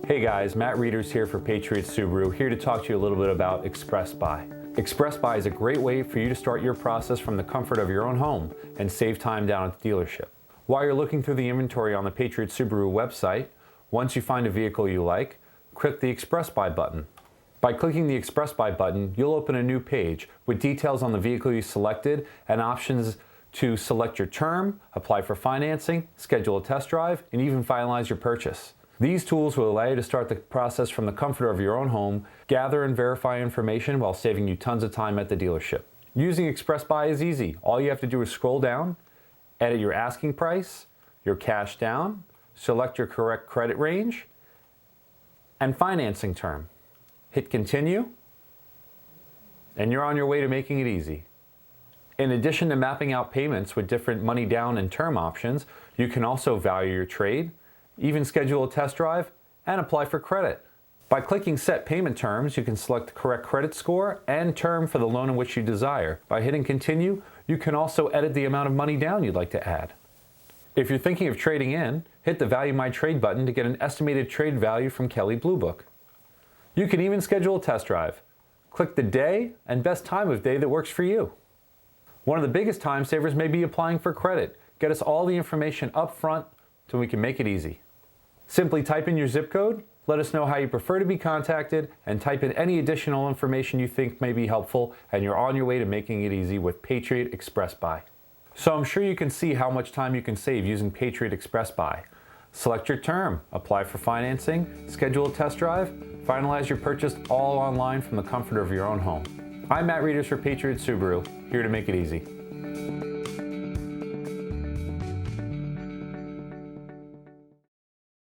Hey guys, Matt Rieders here for Patriot Subaru, here to talk to you a little bit about Express Buy. Express Buy is a great way for you to start your process from the comfort of your own home and save time down at the dealership. While you're looking through the inventory on the Patriot Subaru website, once you find a vehicle you like, click the Express Buy button. By clicking the Express Buy button, you'll open a new page with details on the vehicle you selected and options to select your term, apply for financing, schedule a test drive, and even finalize your purchase. These tools will allow you to start the process from the comfort of your own home, gather and verify information while saving you tons of time at the dealership. Using Express Buy is easy. All you have to do is scroll down, edit your asking price, your cash down, select your correct credit range, and financing term. Hit continue, and you're on your way to making it easy. In addition to mapping out payments with different money down and term options, you can also value your trade, even schedule a test drive, and apply for credit. By clicking Set Payment Terms, you can select the correct credit score and term for the loan in which you desire. By hitting Continue, you can also edit the amount of money down you'd like to add. If you're thinking of trading in, hit the Value My Trade button to get an estimated trade value from Kelley Blue Book. You can even schedule a test drive. Click the day and best time of day that works for you. One of the biggest time savers may be applying for credit. Get us all the information up front so we can make it easy. Simply type in your zip code, let us know how you prefer to be contacted, and type in any additional information you think may be helpful, and you're on your way to making it easy with Patriot Express Buy. So I'm sure you can see how much time you can save using Patriot Express Buy. Select your term, apply for financing, schedule a test drive, finalize your purchase all online from the comfort of your own home. I'm Matt Rieders for Patriot Subaru, here to make it easy.